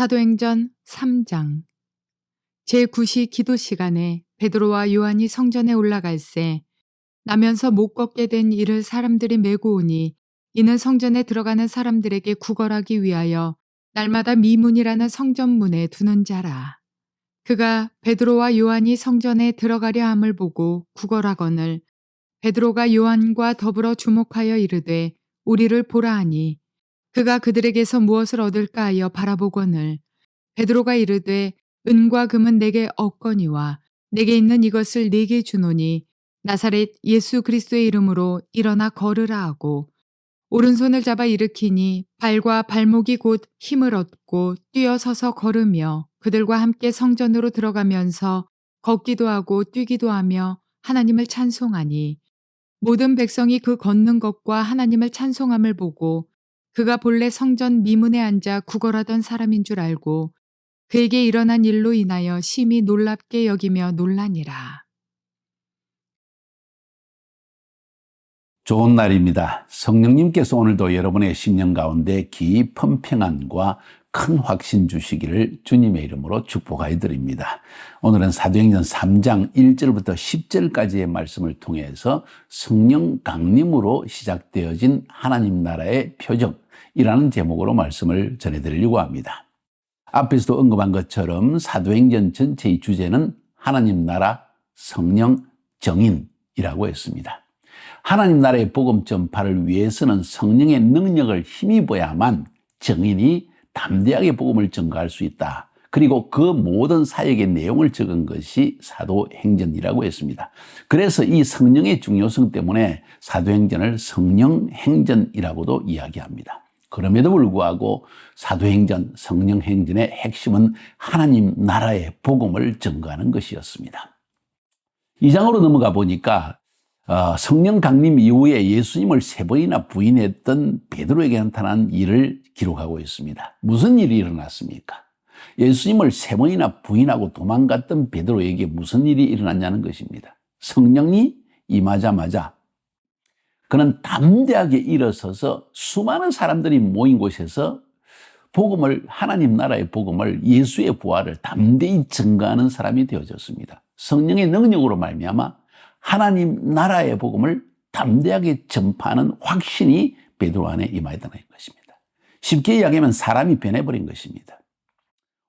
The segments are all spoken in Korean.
사도행전 3장 제9시 기도 시간에 베드로와 요한이 성전에 올라갈새 나면서 못 걷게 된 이를 사람들이 메고 오니 이는 성전에 들어가는 사람들에게 구걸하기 위하여 날마다 미문이라는 성전문에 두는 자라. 그가 베드로와 요한이 성전에 들어가려 함을 보고 구걸하거늘 베드로가 요한과 더불어 주목하여 이르되 우리를 보라 하니 그가 그들에게서 무엇을 얻을까 하여 바라보거늘 베드로가 이르되 은과 금은 내게 없거니와 내게 있는 이것을 네게 주노니 나사렛 예수 그리스도의 이름으로 일어나 걸으라 하고 오른손을 잡아 일으키니 발과 발목이 곧 힘을 얻고 뛰어서서 걸으며 그들과 함께 성전으로 들어가면서 걷기도 하고 뛰기도 하며 하나님을 찬송하니 모든 백성이 그 걷는 것과 하나님을 찬송함을 보고 그가 본래 성전 미문에 앉아 구걸하던 사람인 줄 알고 그에게 일어난 일로 인하여 심히 놀랍게 여기며 놀라니라. 좋은 날입니다. 성령님께서 오늘도 여러분의 심령 가운데 깊은 평안과 큰 확신 주시기를 주님의 이름으로 축복하여 드립니다. 오늘은 사도행전 3장 1절부터 10절까지의 말씀을 통해서 성령 강림으로 시작되어진 하나님 나라의 표적이라는 제목으로 말씀을 전해드리려고 합니다. 앞에서도 언급한 것처럼 사도행전 전체의 주제는 하나님 나라, 성령, 정인이라고 했습니다. 하나님 나라의 복음 전파를 위해서는 성령의 능력을 힘입어야만 정인이 담대하게 복음을 전가할 수 있다. 그리고 그 모든 사역의 내용을 적은 것이 사도행전이라고 했습니다. 그래서 이 성령의 중요성 때문에 사도행전을 성령행전이라고도 이야기합니다. 그럼에도 불구하고 사도행전, 성령행전의 핵심은 하나님 나라의 복음을 전가하는 것이었습니다. 2장으로 넘어가 보니까 성령 강림 이후에 예수님을 3번이나 부인했던 베드로에게 나타난 일을 기록하고 있습니다. 무슨 일이 일어났습니까? 예수님을 3번이나 부인하고 도망갔던 베드로에게 무슨 일이 일어났냐는 것입니다. 성령이 임하자마자 그는 담대하게 일어서서 수많은 사람들이 모인 곳에서 복음을, 하나님 나라의 복음을, 예수의 부활을 담대히 전가하는 사람이 되어졌습니다. 성령의 능력으로 말미암아 하나님 나라의 복음을 담대하게 전파하는 확신이 베드로 안에 임하였다는 것입니다. 쉽게 이야기하면 사람이 변해버린 것입니다.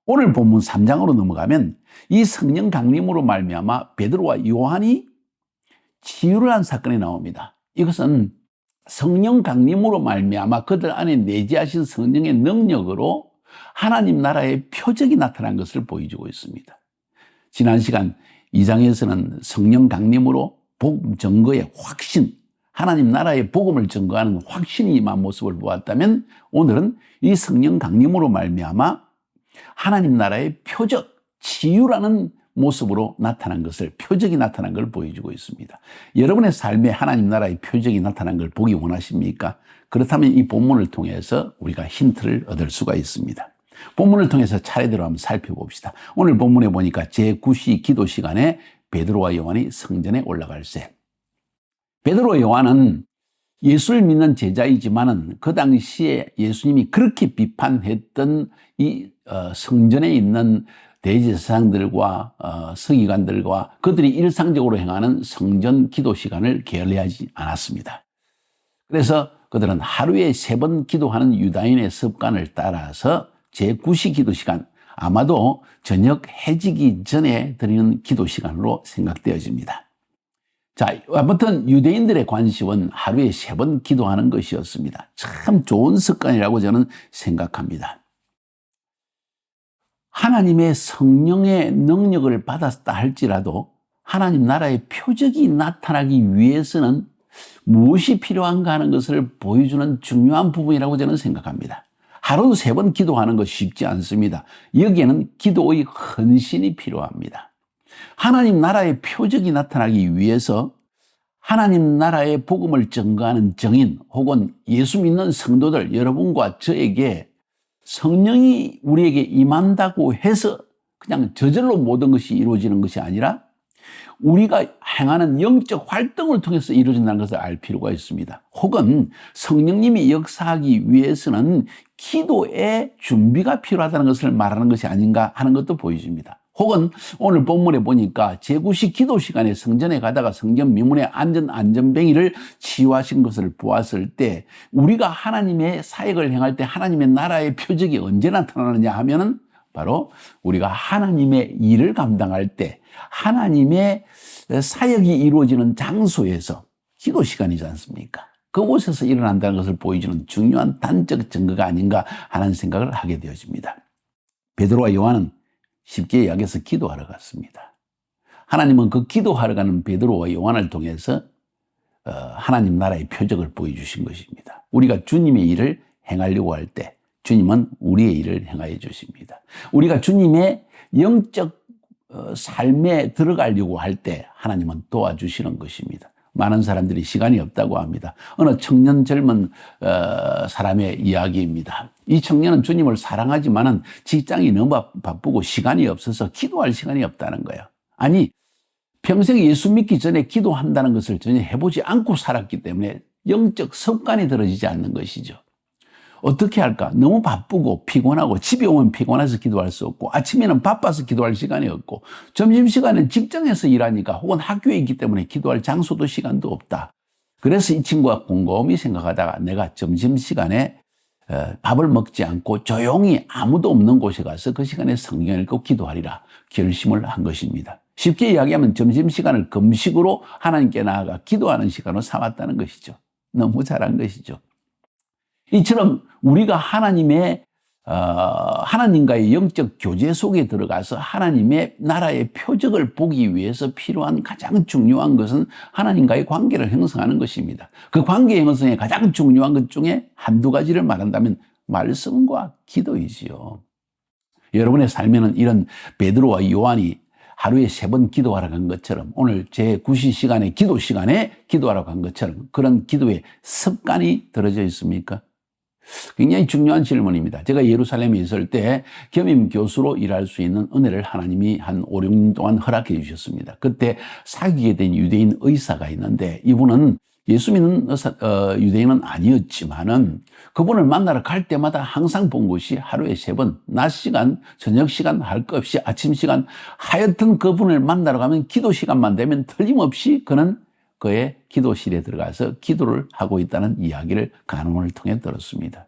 오늘 본문 3장으로 넘어가면 이 성령 강림으로 말미암아 베드로와 요한이 치유를 한 사건이 나옵니다. 이것은 성령 강림으로 말미암아 그들 안에 내재하신 성령의 능력으로 하나님 나라의 표적이 나타난 것을 보여주고 있습니다. 지난 시간 2장에서는 성령 강림으로 복음 증거의 확신, 하나님 나라의 복음을 증거하는 확신이 임한 모습을 보았다면 오늘은 이 성령 강림으로 말미암아 하나님 나라의 표적, 치유라는 모습으로 나타난 것을, 표적이 나타난 걸 보여주고 있습니다. 여러분의 삶에 하나님 나라의 표적이 나타난 걸 보기 원하십니까? 그렇다면 이 본문을 통해서 우리가 힌트를 얻을 수가 있습니다. 본문을 통해서 차례대로 한번 살펴봅시다. 오늘 본문에 보니까 제9시 기도 시간에 베드로와 요한이 성전에 올라갈새. 베드로와 요한은 예수를 믿는 제자이지만은 그 당시에 예수님이 그렇게 비판했던 이 성전에 있는 대제사장들과 서기관들과 그들이 일상적으로 행하는 성전 기도 시간을 게을리하지 않았습니다. 그래서 그들은 하루에 3번 기도하는 유다인의 습관을 따라서 제9시 기도 시간, 아마도 저녁 해지기 전에 드리는 기도 시간으로 생각되어집니다. 자, 아무튼 유대인들의 관심은 하루에 3번 기도하는 것이었습니다. 참 좋은 습관이라고 저는 생각합니다. 하나님의 성령의 능력을 받았다 할지라도 하나님 나라의 표적이 나타나기 위해서는 무엇이 필요한가 하는 것을 보여주는 중요한 부분이라고 저는 생각합니다. 하루 3번 기도하는 것 쉽지 않습니다. 여기에는 기도의 헌신이 필요합니다. 하나님 나라의 표적이 나타나기 위해서 하나님 나라의 복음을 전가하는 정인 혹은 예수 믿는 성도들 여러분과 저에게 성령이 우리에게 임한다고 해서 그냥 저절로 모든 것이 이루어지는 것이 아니라 우리가 행하는 영적 활동을 통해서 이루어진다는 것을 알 필요가 있습니다. 혹은 성령님이 역사하기 위해서는 기도의 준비가 필요하다는 것을 말하는 것이 아닌가 하는 것도 보여집니다. 혹은 오늘 본문에 보니까 제9시 기도 시간에 성전에 가다가 성전 미문에 앉은 안전뱅이를 치유하신 것을 보았을 때 우리가 하나님의 사역을 행할 때 하나님의 나라의 표적이 언제 나타나느냐 하면은 바로 우리가 하나님의 일을 감당할 때 하나님의 사역이 이루어지는 장소에서 기도 시간이지 않습니까? 그곳에서 일어난다는 것을 보여주는 중요한 단적 증거가 아닌가 하는 생각을 하게 되어집니다. 베드로와 요한은 쉽게 이야기해서 기도하러 갔습니다. 하나님은 그 기도하러 가는 베드로와 요한을 통해서 하나님 나라의 표적을 보여주신 것입니다. 우리가 주님의 일을 행하려고 할 때 주님은 우리의 일을 행하여 주십니다. 우리가 주님의 영적 삶에 들어가려고 할 때 하나님은 도와주시는 것입니다. 많은 사람들이 시간이 없다고 합니다. 어느 청년 젊은 사람의 이야기입니다. 이 청년은 주님을 사랑하지만은 직장이 너무 바쁘고 시간이 없어서 기도할 시간이 없다는 거예요. 아니, 평생 예수 믿기 전에 기도한다는 것을 전혀 해보지 않고 살았기 때문에 영적 습관이 들어지지 않는 것이죠. 어떻게 할까? 너무 바쁘고 피곤하고 집에 오면 피곤해서 기도할 수 없고 아침에는 바빠서 기도할 시간이 없고 점심시간엔 직장에서 일하니까 혹은 학교에 있기 때문에 기도할 장소도 시간도 없다. 그래서 이 친구가 곰곰이 생각하다가 내가 점심시간에 밥을 먹지 않고 조용히 아무도 없는 곳에 가서 그 시간에 성경 읽고 기도하리라 결심을 한 것입니다. 쉽게 이야기하면 점심시간을 금식으로 하나님께 나아가 기도하는 시간으로 삼았다는 것이죠. 너무 잘한 것이죠. 이처럼 우리가 하나님과의 영적 교제 속에 들어가서 하나님의 나라의 표적을 보기 위해서 필요한 가장 중요한 것은 하나님과의 관계를 형성하는 것입니다. 그 관계 형성의 가장 중요한 것 중에 한두 가지를 말한다면 말씀과 기도이지요. 여러분의 삶에는 이런 베드로와 요한이 하루에 3번 기도하러 간 것처럼 오늘 제9시 시간에 기도 시간에 기도하러 간 것처럼 그런 기도의 습관이 들어져 있습니까? 굉장히 중요한 질문입니다. 제가 예루살렘에 있을 때 겸임 교수로 일할 수 있는 은혜를 하나님이 한 5, 6년 동안 허락해 주셨습니다. 그때 사귀게 된 유대인 의사가 있는데 이분은 예수 믿는 유대인은 아니었지만은 그분을 만나러 갈 때마다 항상 본 것이 하루에 3번, 낮 시간, 저녁 시간 할 것 없이 아침 시간 하여튼 그분을 만나러 가면 기도 시간만 되면 틀림없이 그는 그의 기도실에 들어가서 기도를 하고 있다는 이야기를 간음을 통해 들었습니다.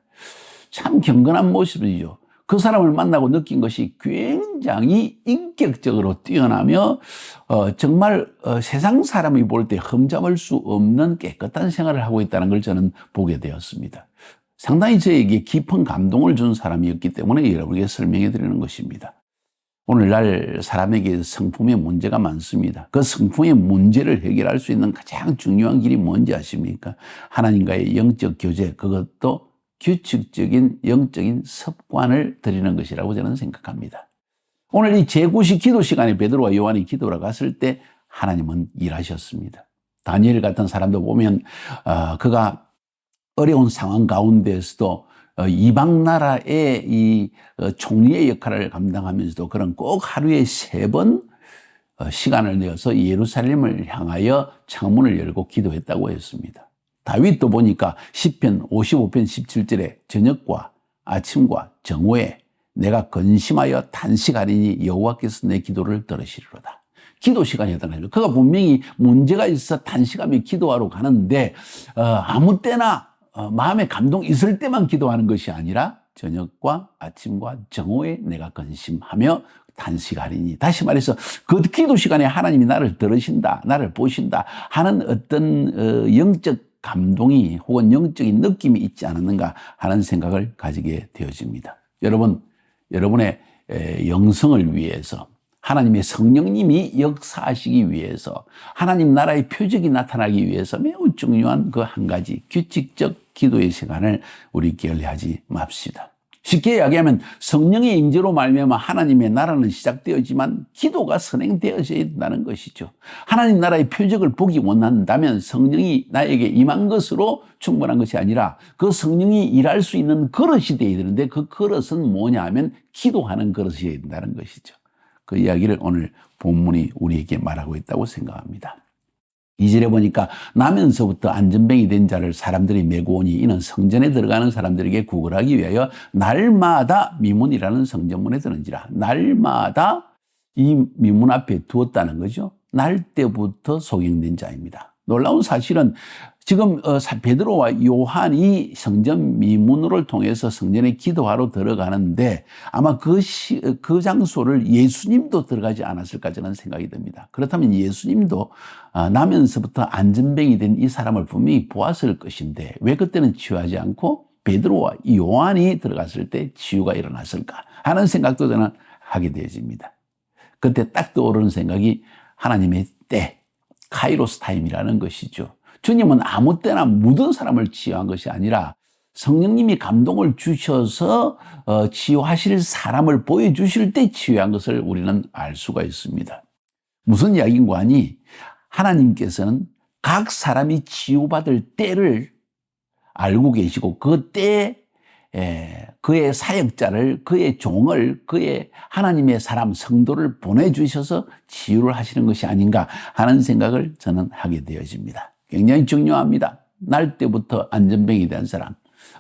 참 경건한 모습이죠. 그 사람을 만나고 느낀 것이 굉장히 인격적으로 뛰어나며 정말 세상 사람이 볼 때 흠잡을 수 없는 깨끗한 생활을 하고 있다는 걸 저는 보게 되었습니다. 상당히 저에게 깊은 감동을 준 사람이었기 때문에 여러분에게 설명해 드리는 것입니다. 오늘날 사람에게 성품에 문제가 많습니다. 그 성품의 문제를 해결할 수 있는 가장 중요한 길이 뭔지 아십니까? 하나님과의 영적 교제, 그것도 규칙적인 영적인 습관을 들이는 것이라고 저는 생각합니다. 오늘 이 제9시 기도 시간에 베드로와 요한이 기도하러 갔을 때 하나님은 일하셨습니다. 다니엘 같은 사람도 보면 그가 어려운 상황 가운데서도 이방 나라의 이 총리의 역할을 감당하면서도 그런 꼭 하루에 3번 시간을 내어서 예루살렘을 향하여 창문을 열고 기도했다고 했습니다. 다윗도 보니까 시편 55편 17절에 저녁과 아침과 정오에 내가 근심하여 단식하리니 여호와께서 내 기도를 들으시리로다. 기도 시간이었다는 거죠. 그가 분명히 문제가 있어 단식하며 기도하러 가는데 아무 때나 마음에 감동이 있을 때만 기도하는 것이 아니라 저녁과 아침과 정오에 내가 근심하며 단식하리니, 다시 말해서 그 기도 시간에 하나님이 나를 들으신다, 나를 보신다 하는 어떤 영적 감동이 혹은 영적인 느낌이 있지 않았는가 하는 생각을 가지게 되어집니다. 여러분의 영성을 위해서, 하나님의 성령님이 역사하시기 위해서, 하나님 나라의 표적이 나타나기 위해서 매우 중요한 그 한 가지 규칙적 기도의 시간을 우리 게을리하지 맙시다. 쉽게 이야기하면 성령의 임재로 말미암아 하나님의 나라는 시작되었지만 기도가 선행되어져야 된다는 것이죠. 하나님 나라의 표적을 보기 원한다면 성령이 나에게 임한 것으로 충분한 것이 아니라 그 성령이 일할 수 있는 그릇이 되어야 되는데 그 그릇은 뭐냐 하면 기도하는 그릇이어야 된다는 것이죠. 그 이야기를 오늘 본문이 우리에게 말하고 있다고 생각합니다. 2절에 보니까 나면서부터 안전뱅이 된 자를 사람들이 메고 오니 이는 성전에 들어가는 사람들에게 구걸하기 위하여 날마다 미문이라는 성전문에 드는지라. 날마다 이 미문 앞에 두었다는 거죠. 날 때부터 소경된 자입니다. 놀라운 사실은 지금 베드로와 요한이 성전 미문을 통해서 성전에 기도하러 들어가는데 아마 그 장소를 예수님도 들어가지 않았을까 저는 생각이 듭니다. 그렇다면 예수님도 나면서부터 안전뱅이 된 이 사람을 분명히 보았을 것인데 왜 그때는 치유하지 않고 베드로와 요한이 들어갔을 때 치유가 일어났을까 하는 생각도 저는 하게 되어집니다. 그때 딱 떠오르는 생각이 하나님의 때, 카이로스 타임이라는 것이죠. 주님은 아무 때나 모든 사람을 치유한 것이 아니라 성령님이 감동을 주셔서 치유하실 사람을 보여주실 때 치유한 것을 우리는 알 수가 있습니다. 무슨 이야기인가 하니 하나님께서는 각 사람이 치유받을 때를 알고 계시고 그 때에 그의 사역자를, 그의 종을, 그의 하나님의 사람, 성도를 보내주셔서 치유를 하시는 것이 아닌가 하는 생각을 저는 하게 되어집니다. 굉장히 중요합니다. 날 때부터 안전뱅이 된 사람.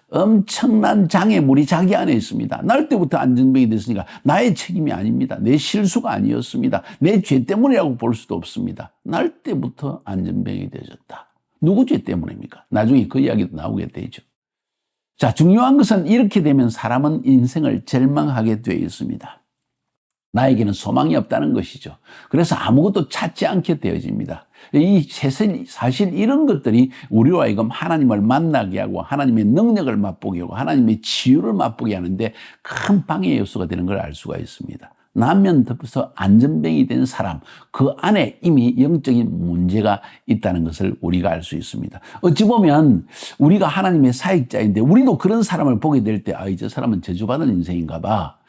엄청난 장애물이 자기 안에 있습니다. 날 때부터 안전뱅이 됐으니까 나의 책임이 아닙니다. 내 실수가 아니었습니다. 내 죄 때문이라고 볼 수도 없습니다. 날 때부터 안전뱅이 되셨다. 누구 죄 때문입니까? 나중에 그 이야기도 나오게 되죠. 자, 중요한 것은 이렇게 되면 사람은 인생을 절망하게 되어 있습니다. 나에게는 소망이 없다는 것이죠. 그래서 아무것도 찾지 않게 되어집니다. 사실 이런 것들이 우리로 하여금 하나님을 만나게 하고 하나님의 능력을 맛보게 하고 하나님의 치유를 맛보게 하는데 큰 방해 요소가 되는 걸 알 수가 있습니다. 나면부터 안전뱅이 된 사람, 그 안에 이미 영적인 문제가 있다는 것을 우리가 알 수 있습니다. 어찌 보면 우리가 하나님의 사역자인데 우리도 그런 사람을 보게 될 때, 저 사람은 저주받은 인생인가 봐.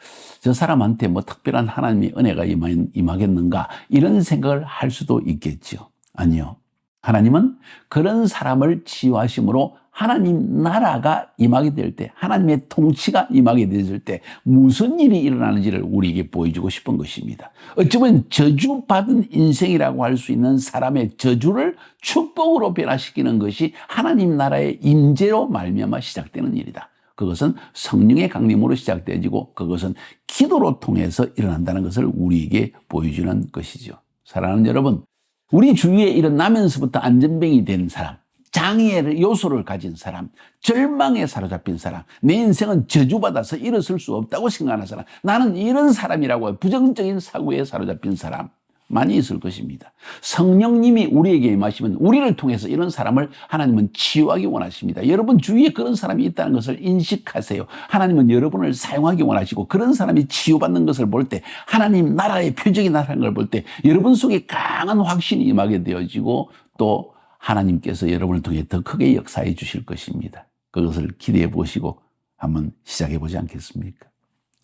저 사람한테 뭐 특별한 하나님의 은혜가 임하겠는가? 이런 생각을 할 수도 있겠죠. 아니요. 하나님은 그런 사람을 치유하심으로 하나님 나라가 임하게 될 때, 하나님의 통치가 임하게 됐을 때 무슨 일이 일어나는지를 우리에게 보여주고 싶은 것입니다. 어찌 보면 저주받은 인생이라고 할 수 있는 사람의 저주를 축복으로 변화시키는 것이 하나님 나라의 임재로 말미암아 시작되는 일이다. 그것은 성령의 강림으로 시작되어지고 그것은 기도로 통해서 일어난다는 것을 우리에게 보여주는 것이죠. 사랑하는 여러분, 우리 주위에 일어나면서부터 안전뱅이 된 사람, 장애의 요소를 가진 사람, 절망에 사로잡힌 사람, 내 인생은 저주받아서 일어설 수 없다고 생각하는 사람, 나는 이런 사람이라고 부정적인 사고에 사로잡힌 사람 많이 있을 것입니다. 성령님이 우리에게 임하시면 우리를 통해서 이런 사람을 하나님은 치유하기 원하십니다. 여러분 주위에 그런 사람이 있다는 것을 인식하세요. 하나님은 여러분을 사용하기 원하시고 그런 사람이 치유받는 것을 볼 때 하나님 나라의 표적이 나타나는 걸 볼 때 여러분 속에 강한 확신이 임하게 되어지고 또 하나님께서 여러분을 통해 더 크게 역사해 주실 것입니다. 그것을 기대해 보시고 한번 시작해 보지 않겠습니까?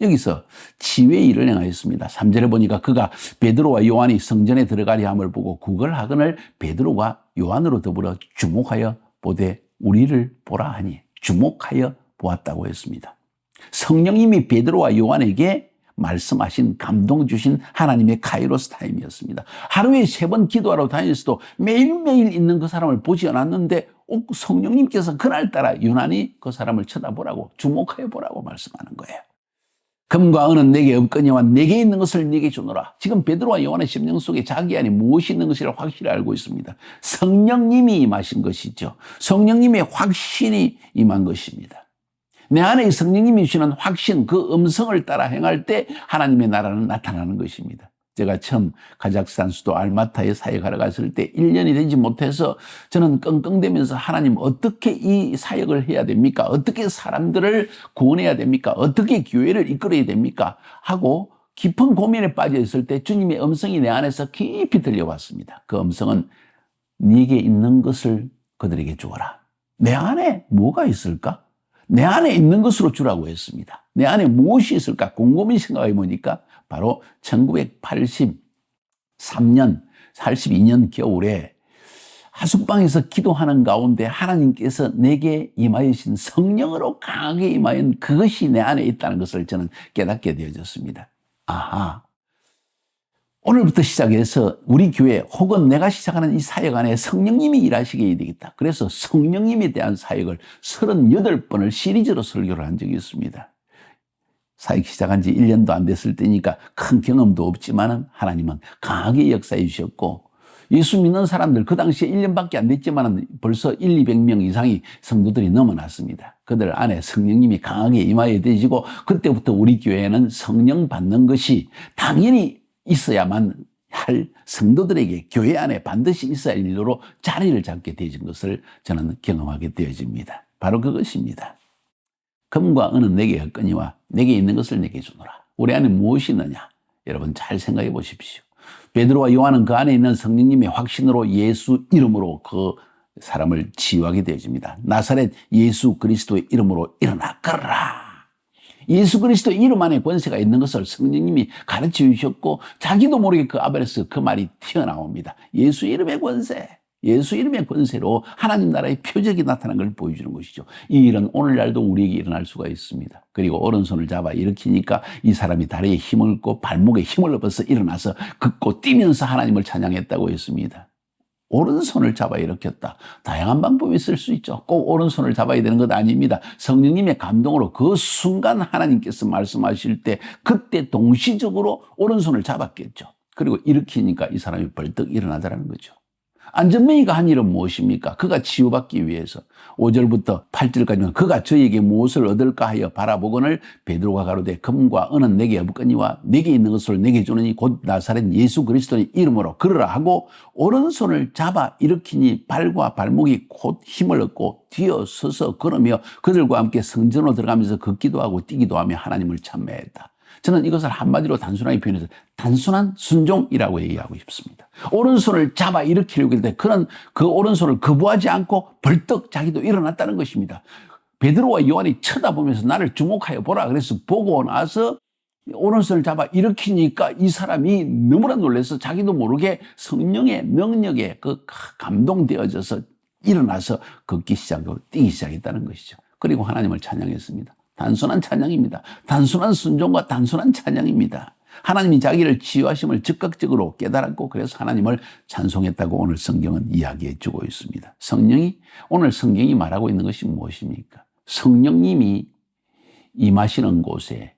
여기서 치유의 일을 행하였습니다. 3절에 보니까 그가 베드로와 요한이 성전에 들어가려 함을 보고 구걸하거늘 베드로와 요한으로 더불어 주목하여 보되 우리를 보라 하니 주목하여 보았다고 했습니다. 성령님이 베드로와 요한에게 말씀하신 감동 주신 하나님의 카이로스 타임이었습니다. 하루에 3번 기도하러 다녔어도 매일매일 있는 그 사람을 보지 않았는데 성령님께서 그날따라 유난히 그 사람을 쳐다보라고 주목하여 보라고 말씀하는 거예요. 금과 은은 내게 없거니와 내게 있는 것을 내게 주노라. 지금 베드로와 요한의 심령 속에 자기 안에 무엇이 있는 것이라 확실히 알고 있습니다. 성령님이 임하신 것이죠. 성령님의 확신이 임한 것입니다. 내 안에 성령님이 주시는 확신, 그 음성을 따라 행할 때 하나님의 나라는 나타나는 것입니다. 제가 처음 카자흐스탄 수도 알마타에 사역하러 갔을 때 1년이 되지 못해서 저는 끙끙대면서 하나님 어떻게 이 사역을 해야 됩니까? 어떻게 사람들을 구원해야 됩니까? 어떻게 교회를 이끌어야 됩니까? 하고 깊은 고민에 빠져 있을 때 주님의 음성이 내 안에서 깊이 들려왔습니다. 그 음성은 네게 있는 것을 그들에게 주어라. 내 안에 뭐가 있을까? 내 안에 있는 것으로 주라고 했습니다. 내 안에 무엇이 있을까? 곰곰이 생각해 보니까 바로 1983년, 82년 겨울에 하숙방에서 기도하는 가운데 하나님께서 내게 임하여신 성령으로 강하게 임하여 그것이 내 안에 있다는 것을 저는 깨닫게 되어졌습니다. 아하, 오늘부터 시작해서 우리 교회 혹은 내가 시작하는 이 사역 안에 성령님이 일하시게 되겠다. 그래서 성령님에 대한 사역을 38번을 시리즈로 설교를 한 적이 있습니다. 사역 시작한 지 1년도 안 됐을 때니까 큰 경험도 없지만 하나님은 강하게 역사해 주셨고, 예수 믿는 사람들 그 당시에 1년밖에 안 됐지만 벌써 200명 이상이 성도들이 넘어났습니다. 그들 안에 성령님이 강하게 임하여 되시고, 그때부터 우리 교회는 성령 받는 것이 당연히 있어야만 할, 성도들에게 교회 안에 반드시 있어야 할 일로 자리를 잡게 되어진 것을 저는 경험하게 되어집니다. 바로 그것입니다. 금과 은은 내게 없거니와 내게 있는 것을 내게 주노라. 우리 안에 무엇이 있느냐? 여러분 잘 생각해 보십시오. 베드로와 요한은 그 안에 있는 성령님의 확신으로 예수 이름으로 그 사람을 치유하게 되어집니다. 나사렛 예수 그리스도의 이름으로 일어나 걸어라. 예수 그리스도의 이름 안에 권세가 있는 것을 성령님이 가르쳐 주셨고, 자기도 모르게 그 앞에서 그 말이 튀어나옵니다. 예수 이름의 권세. 예수 이름의 권세로 하나님 나라의 표적이 나타난 걸 보여주는 것이죠. 이 일은 오늘날도 우리에게 일어날 수가 있습니다. 그리고 오른손을 잡아 일으키니까 이 사람이 다리에 힘을 얻고 발목에 힘을 얻어서 일어나서 걷고 뛰면서 하나님을 찬양했다고 했습니다. 오른손을 잡아 일으켰다. 다양한 방법이 있을 수 있죠. 꼭 오른손을 잡아야 되는 것 아닙니다. 성령님의 감동으로 그 순간 하나님께서 말씀하실 때 그때 동시적으로 오른손을 잡았겠죠. 그리고 일으키니까 이 사람이 벌떡 일어나더라는 거죠. 안전뱅이가 한 일은 무엇입니까? 그가 치유받기 위해서 5절부터 8절까지는 그가 저에게 무엇을 얻을까 하여 바라보거늘 베드로가 가로되 금과 은은 내게 없거니와 내게 있는 것을 내게 주느니 곧 나사렛 예수 그리스도의 이름으로 걸으라 하고 오른손을 잡아 일으키니 발과 발목이 곧 힘을 얻고 뒤어 서서 걸으며 그들과 함께 성전으로 들어가면서 걷기도 하고 뛰기도 하며 하나님을 찬美했다. 저는 이것을 한마디로 단순하게 표현해서 단순한 순종이라고 얘기하고 싶습니다. 오른손을 잡아 일으키려고 할 때 그는 그 오른손을 거부하지 않고 벌떡 자기도 일어났다는 것입니다. 베드로와 요한이 쳐다보면서 나를 주목하여 보라 그래서 보고 나서 오른손을 잡아 일으키니까 이 사람이 너무나 놀라서 자기도 모르게 성령의 능력에 그 감동되어져서 일어나서 걷기 시작하고 뛰기 시작했다는 것이죠. 그리고 하나님을 찬양했습니다. 단순한 찬양입니다. 단순한 순종과 단순한 찬양입니다. 하나님이 자기를 치유하심을 즉각적으로 깨달았고 그래서 하나님을 찬송했다고 오늘 성경은 이야기해 주고 있습니다. 오늘 성경이 말하고 있는 것이 무엇입니까? 성령님이 임하시는 곳에,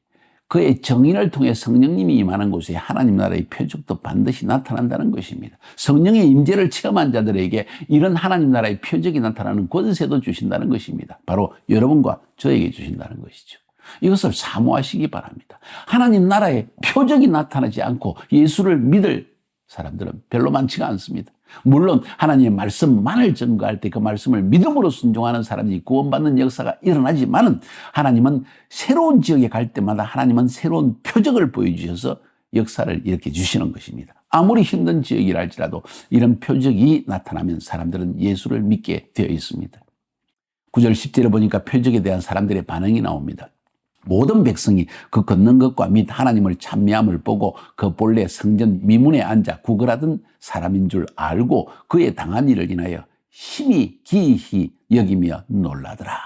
그의 정인을 통해 성령님이 임하는 곳에 하나님 나라의 표적도 반드시 나타난다는 것입니다. 성령의 임재를 체험한 자들에게 이런 하나님 나라의 표적이 나타나는 권세도 주신다는 것입니다. 바로 여러분과 저에게 주신다는 것이죠. 이것을 사모하시기 바랍니다. 하나님 나라의 표적이 나타나지 않고 예수를 믿을 사람들은 별로 많지가 않습니다. 물론 하나님의 말씀만을 증거할 때 그 말씀을 믿음으로 순종하는 사람이 구원받는 역사가 일어나지만은 하나님은 새로운 지역에 갈 때마다 하나님은 새로운 표적을 보여주셔서 역사를 이렇게 주시는 것입니다. 아무리 힘든 지역이라 할지라도 이런 표적이 나타나면 사람들은 예수를 믿게 되어 있습니다. 9절 10절에 보니까 표적에 대한 사람들의 반응이 나옵니다. 모든 백성이 그 걷는 것과 및 하나님을 찬미함을 보고 그 본래 성전 미문에 앉아 구걸하던 사람인 줄 알고 그의 당한 일을 인하여 심히 기이히 여기며 놀라더라.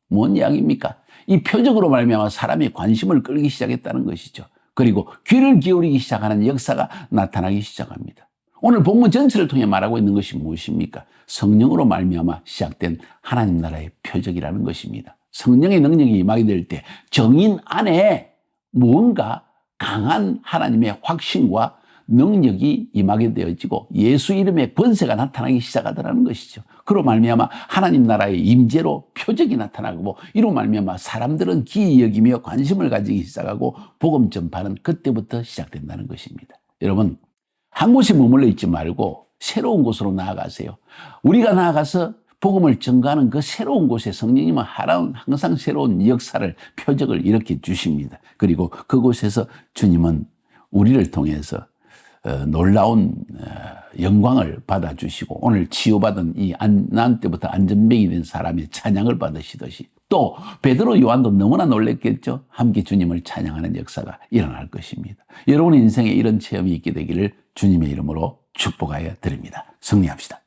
뭔 이야기입니까? 이 표적으로 말미암아 사람의 관심을 끌기 시작했다는 것이죠. 그리고 귀를 기울이기 시작하는 역사가 나타나기 시작합니다. 오늘 본문 전체를 통해 말하고 있는 것이 무엇입니까? 성령으로 말미암아 시작된 하나님 나라의 표적이라는 것입니다. 성령의 능력이 임하게 될 때 정인 안에 무언가 강한 하나님의 확신과 능력이 임하게 되어지고 예수 이름의 권세가 나타나기 시작하더라는 것이죠. 그로 말미암아 하나님 나라의 임재로 표적이 나타나고 이로 말미암아 사람들은 기이 여기며 관심을 가지기 시작하고 복음 전파는 그때부터 시작된다는 것입니다. 여러분, 한 곳에 머물러 있지 말고 새로운 곳으로 나아가세요. 우리가 나아가서 복음을 전가하는 그 새로운 곳에 성령님은 항상 새로운 역사를, 표적을 일으켜 주십니다. 그리고 그곳에서 주님은 우리를 통해서 놀라운 영광을 받아주시고 오늘 치유받은 이 난 때부터 안전뱅이 된 사람의 찬양을 받으시듯이 또 베드로 요한도 너무나 놀랬겠죠. 함께 주님을 찬양하는 역사가 일어날 것입니다. 여러분의 인생에 이런 체험이 있게 되기를 주님의 이름으로 축복하여 드립니다. 승리합시다.